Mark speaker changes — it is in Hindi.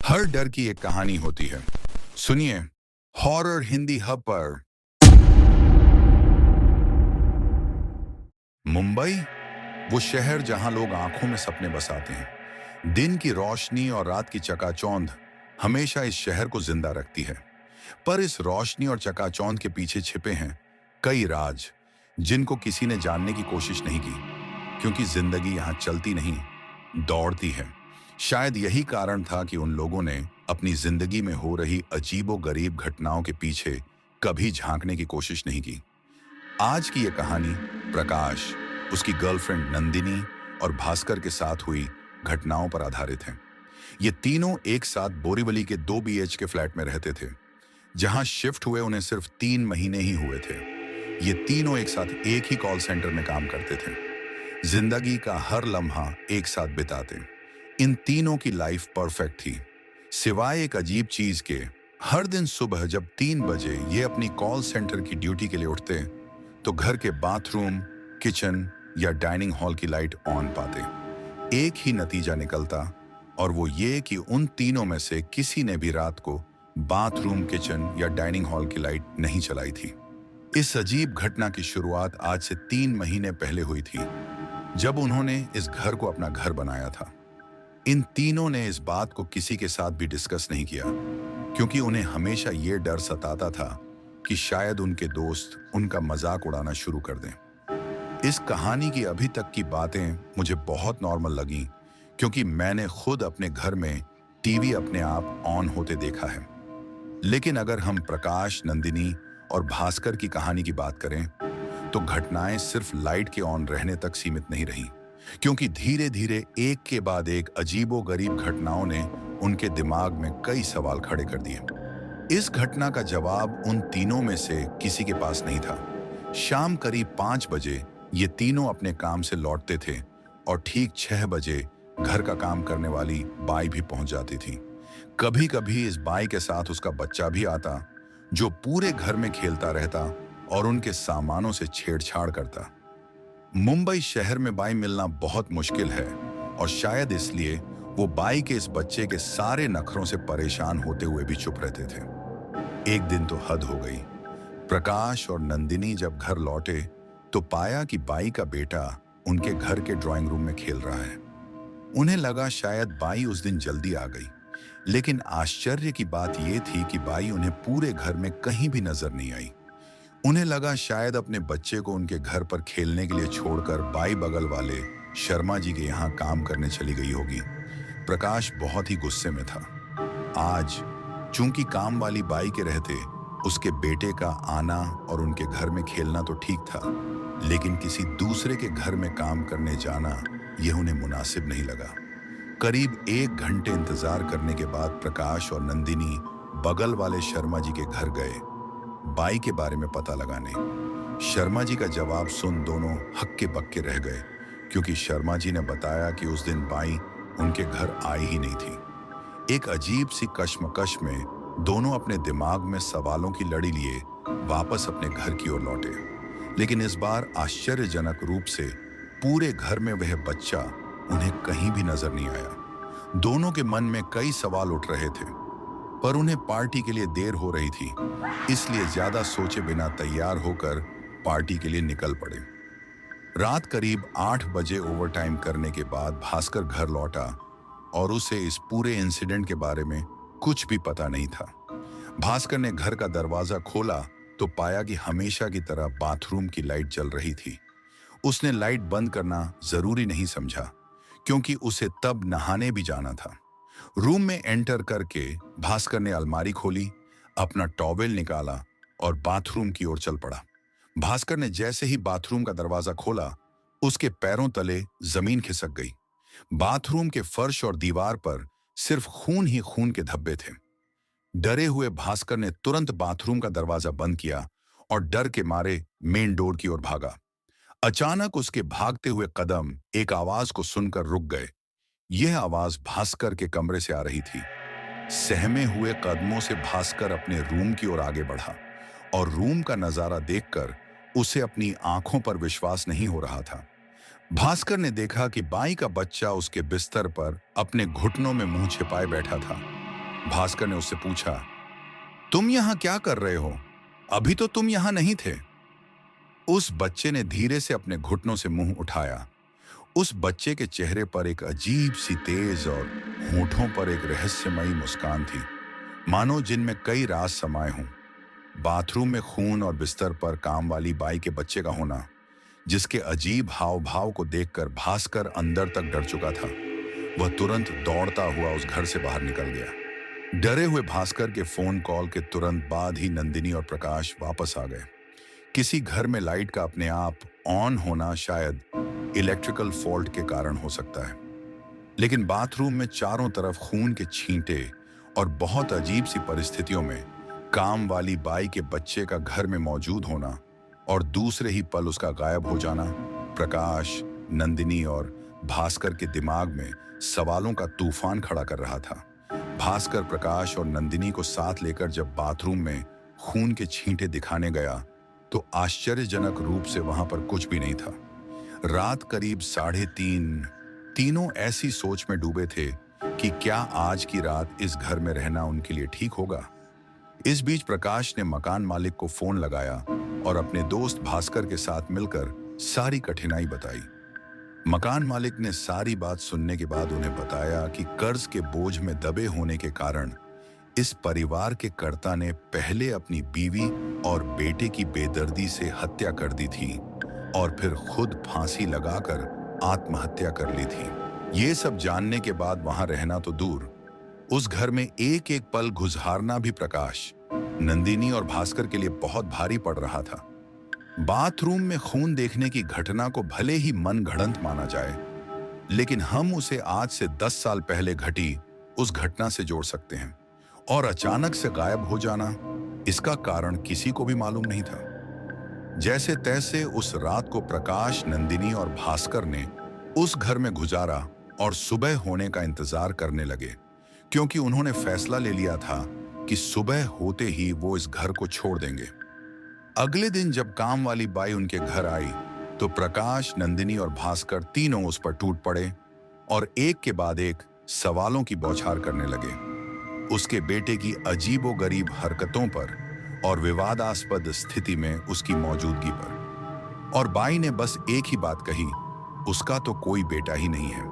Speaker 1: हर डर की एक कहानी होती है। सुनिए, हॉरर हिंदी हब पर। मुंबई, वो शहर जहां लोग आंखों में सपने बसाते हैं। दिन की रोशनी और रात की चकाचौंध हमेशा इस शहर को जिंदा रखती है। पर इस रोशनी और चकाचौंध के पीछे छिपे हैं कई राज, जिनको किसी ने जानने की कोशिश नहीं की, क्योंकि जिंदगी यहां चलती नहीं, दौड़ती है। शायद यही कारण था कि उन लोगों ने अपनी जिंदगी में हो रही अजीबो-गरीब घटनाओं के पीछे कभी झांकने की कोशिश नहीं की। आज की ये कहानी प्रकाश, उसकी गर्लफ्रेंड नंदिनी और भास्कर के साथ हुई घटनाओं पर आधारित है। ये तीनों एक साथ बोरीवली के 2 BHK फ्लैट में रहते थे, जहां शिफ्ट हुए उन्हें सिर्फ 3 महीने ही हुए थे। ये तीनों एक साथ एक ही कॉल सेंटर में काम करते थे, जिंदगी का हर लम्हा एक साथ बिताते। इन तीनों की लाइफ परफेक्ट थी, सिवाय एक अजीब चीज के। हर दिन सुबह जब 3 बजे ये अपनी कॉल सेंटर की ड्यूटी के लिए उठते, तो घर के बाथरूम, किचन या डाइनिंग हॉल की लाइट ऑन पाते। एक ही नतीजा निकलता, और वो ये कि उन तीनों में से किसी ने भी रात को बाथरूम, किचन या डाइनिंग हॉल की लाइट नहीं चलाई थी। इस अजीब घटना की शुरुआत आज से 3 महीने पहले हुई थी, जब उन्होंने इस घर को अपना घर बनाया था। इन तीनों ने इस बात को किसी के साथ भी डिस्कस नहीं किया, क्योंकि उन्हें हमेशा ये डर सताता था कि शायद उनके दोस्त उनका मजाक उड़ाना शुरू कर दें। इस कहानी की अभी तक की बातें मुझे बहुत नॉर्मल लगीं, क्योंकि मैंने खुद अपने घर में टीवी अपने आप ऑन होते देखा है। लेकिन अगर हम प्रकाश, नंदिनी और भास्कर की कहानी की बात करें, तो घटनाएं सिर्फ लाइट के ऑन रहने तक सीमित नहीं रहीं, क्योंकि धीरे धीरे एक के बाद एक अजीबो-गरीब घटनाओं ने उनके दिमाग में कई सवाल खड़े कर दिए। इस घटना का जवाब उन तीनों में से किसी के पास नहीं था। शाम करीब 5 बजे ये तीनों अपने काम से लौटते थे, और ठीक 6 बजे घर का काम करने वाली बाई भी पहुंच जाती थी। कभी कभी इस बाई के साथ उसका बच्चा भी आता, जो पूरे घर में खेलता रहता और उनके सामानों से छेड़छाड़ करता। मुंबई शहर में बाई मिलना बहुत मुश्किल है, और शायद इसलिए वो बाई के इस बच्चे के सारे नखरों से परेशान होते हुए भी चुप रहते थे। एक दिन तो हद हो गई। प्रकाश और नंदिनी जब घर लौटे, तो पाया कि बाई का बेटा उनके घर के ड्राइंग रूम में खेल रहा है। उन्हें लगा शायद बाई उस दिन जल्दी आ गई, लेकिन आश्चर्य की बात यह थी कि बाई उन्हें पूरे घर में कहीं भी नजर नहीं आई। उन्हें लगा शायद अपने बच्चे को उनके घर पर खेलने के लिए छोड़कर बाई बगल वाले शर्मा जी के यहाँ काम करने चली गई होगी। प्रकाश बहुत ही गुस्से में था। आज चूंकि काम वाली बाई के रहते उसके बेटे का आना और उनके घर में खेलना तो ठीक था, लेकिन किसी दूसरे के घर में काम करने जाना यह उन्हें मुनासिब नहीं लगा। करीब 1 घंटे इंतजार करने के बाद प्रकाश और नंदिनी बगल वाले शर्मा जी के घर गए, बाई के बारे में पता लगाने। शर्मा जी का जवाब सुन दोनों हक्के बक्के रह गए, क्योंकि शर्मा जी ने बताया कि उस दिन बाई उनके घर आई ही नहीं थी। एक अजीब सी कश्मकश में दोनों अपने दिमाग में सवालों की लड़ी लिए वापस अपने घर की ओर लौटे, लेकिन इस बार आश्चर्यजनक रूप से पूरे घर में वह बच्चा उन्हें कहीं भी नजर नहीं आया। दोनों के मन में कई सवाल उठ रहे थे, पर उन्हें पार्टी के लिए देर हो रही थी, इसलिए ज्यादा सोचे बिना तैयार होकर पार्टी के लिए निकल पड़े। रात करीब 8 बजे ओवरटाइम करने के बाद भास्कर घर लौटा, और उसे इस पूरे इंसिडेंट के बारे में कुछ भी पता नहीं था। भास्कर ने घर का दरवाजा खोला तो पाया कि हमेशा की तरह बाथरूम की लाइट जल रही थी। उसने लाइट बंद करना जरूरी नहीं समझा, क्योंकि उसे तब नहाने भी जाना था। रूम में एंटर करके भास्कर ने अलमारी खोली, अपना टॉवेल निकाला और बाथरूम की ओर चल पड़ा। भास्कर ने जैसे ही बाथरूम का दरवाजा खोला, उसके पैरों तले जमीन खिसक गई। बाथरूम के फर्श और दीवार पर सिर्फ खून ही खून के धब्बे थे। डरे हुए भास्कर ने तुरंत बाथरूम का दरवाजा बंद किया और डर के मारे मेन डोर की ओर भागा। अचानक उसके भागते हुए कदम एक आवाज को सुनकर रुक गए। यह आवाज भास्कर के कमरे से आ रही थी। सहमे हुए कदमों से भास्कर अपने रूम की ओर आगे बढ़ा, और रूम का नजारा देखकर उसे अपनी आंखों पर विश्वास नहीं हो रहा था। भास्कर ने देखा कि बाई का बच्चा उसके बिस्तर पर अपने घुटनों में मुंह छिपाए बैठा था। भास्कर ने उससे पूछा, तुम यहां क्या कर रहे हो? अभी तो तुम यहां नहीं थे। उस बच्चे ने धीरे से अपने घुटनों से मुंह उठाया। उस बच्चे के चेहरे पर एक अजीब सी तेज और होठों पर एक रहस्यमयी मुस्कान थी, मानो जिनमें कई राज समाये हों। बाथरूम में खून और बिस्तर पर काम वाली बाई के बच्चे का होना, जिसके अजीब हाव भाव को देखकर भास्कर अंदर तक डर चुका था। वह तुरंत दौड़ता हुआ उस घर से बाहर निकल गया। डरे हुए भास्कर के फोन कॉल के तुरंत बाद ही नंदिनी और प्रकाश वापस आ गए। किसी घर में लाइट का अपने आप ऑन होना शायद इलेक्ट्रिकल फॉल्ट के कारण हो सकता है, लेकिन बाथरूम में चारों तरफ खून के छींटे और बहुत अजीब सी परिस्थितियों में काम वाली बाई के बच्चे का घर में मौजूद होना और दूसरे ही पल उसका गायब हो जाना प्रकाश, नंदिनी और भास्कर के दिमाग में सवालों का तूफान खड़ा कर रहा था। भास्कर प्रकाश और नंदिनी को साथ लेकर जब बाथरूम में खून के छींटे दिखाने गया तो आश्चर्यजनक रूप से वहां पर कुछ भी नहीं था। रात करीब 3:30। तीनों ऐसी सोच में डूबे थे कि क्या आज की रात इस घर में रहना उनके लिए ठीक होगा। इस बीच प्रकाश ने मकान मालिक को फोन लगाया और अपने दोस्त भास्कर के साथ मिलकर सारी कठिनाई बताई। मकान मालिक ने सारी बात सुनने के बाद उन्हें बताया कि कर्ज के बोझ में दबे होने के कारण इस परिवार के कर्ता ने पहले अपनी बीवी और बेटे की बेदर्दी से हत्या कर दी थी और फिर खुद फांसी लगाकर आत्महत्या कर ली थी। ये सब जानने के बाद वहां रहना तो दूर, उस घर में एक एक पल गुजारना भी प्रकाश, नंदिनी और भास्कर के लिए बहुत भारी पड़ रहा था। बाथरूम में खून देखने की घटना को भले ही मनगढ़ंत माना जाए, लेकिन हम उसे आज से 10 साल पहले घटी उस घटना से जोड़ सकते हैं। और अचानक से गायब हो जाना, इसका कारण किसी को भी मालूम नहीं था। जैसे तैसे उस रात को प्रकाश, नंदिनी और भास्कर ने उस घर में गुजारा और सुबह होने का इंतजार करने लगे, क्योंकि उन्होंने फैसला ले लिया था कि सुबह होते ही वो इस घर को छोड़ देंगे। अगले दिन जब काम वाली बाई उनके घर आई तो प्रकाश, नंदिनी और भास्कर तीनों उस पर टूट पड़े और एक के बाद एक सवालों की बौछार करने लगे। उसके बेटे की अजीबोगरीब हरकतों पर और विवादास्पद स्थिति में उसकी मौजूदगी पर। और बाई ने बस एक ही बात कही, उसका तो कोई बेटा ही नहीं है।